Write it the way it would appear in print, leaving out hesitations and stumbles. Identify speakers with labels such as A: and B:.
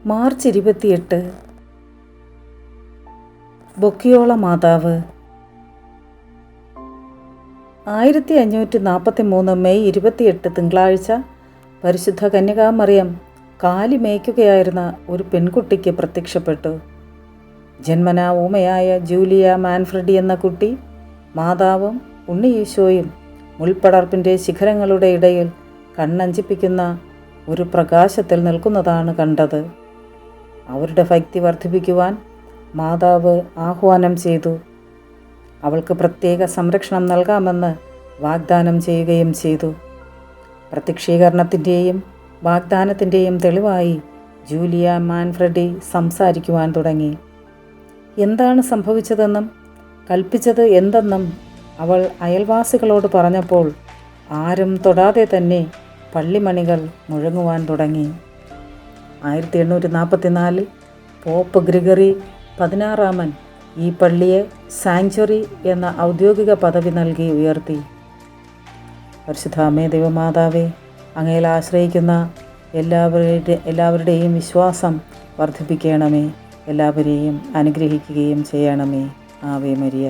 A: March 28 ബൊക്കിയോള മാതാവ്. 1543 May 28 തിങ്കളാഴ്ച പരിശുദ്ധ കന്യകാമറിയം കാലി മേയ്ക്കുകയായിരുന്ന ഒരു പെൺകുട്ടിക്ക് പ്രത്യക്ഷപ്പെട്ടു. ജന്മനാ ഊമയായ ജൂലിയ മാൻഫ്രെഡി എന്ന കുട്ടി മാതാവും ഉണ്ണിയീശോയും മുൾപ്പടർപ്പിൻ്റെ ശിഖരങ്ങളുടെ ഇടയിൽ കണ്ണഞ്ചിപ്പിക്കുന്ന ഒരു പ്രകാശത്തിൽ നിൽക്കുന്നതാണ് കണ്ടത്. അവരുടെ ഭക്തി വർദ്ധിപ്പിക്കുവാൻ മാതാവ് ആഹ്വാനം ചെയ്തു. അവൾക്ക് പ്രത്യേക സംരക്ഷണം നൽകാമെന്ന് വാഗ്ദാനം ചെയ്യുകയും ചെയ്തു. പ്രത്യക്ഷീകരണത്തിൻ്റെയും വാഗ്ദാനത്തിൻ്റെയും തെളിവായി ജൂലിയ മാൻഫ്രെഡി സംസാരിക്കുവാൻ തുടങ്ങി. എന്താണ് സംഭവിച്ചതെന്നും കൽപ്പിച്ചത് എന്തെന്നും അവൾ അയൽവാസികളോട് പറഞ്ഞപ്പോൾ ആരും തൊടാതെ തന്നെ പള്ളിമണികൾ മുഴങ്ങുവാൻ തുടങ്ങി. 1844 പോപ്പ് ഗ്രിഗറി 16 ഈ പള്ളിയെ സാങ്ച്വറി എന്ന ഔദ്യോഗിക പദവി നൽകി ഉയർത്തി. പരിശുദ്ധ അമ്മേ ദൈവമാതാവേ, അങ്ങയിൽ ആശ്രയിക്കുന്ന എല്ലാവരുടെയും വിശ്വാസം വർദ്ധിപ്പിക്കണമേ, എല്ലാവരെയും അനുഗ്രഹിക്കുകയും ചെയ്യണമേ. Ave Maria.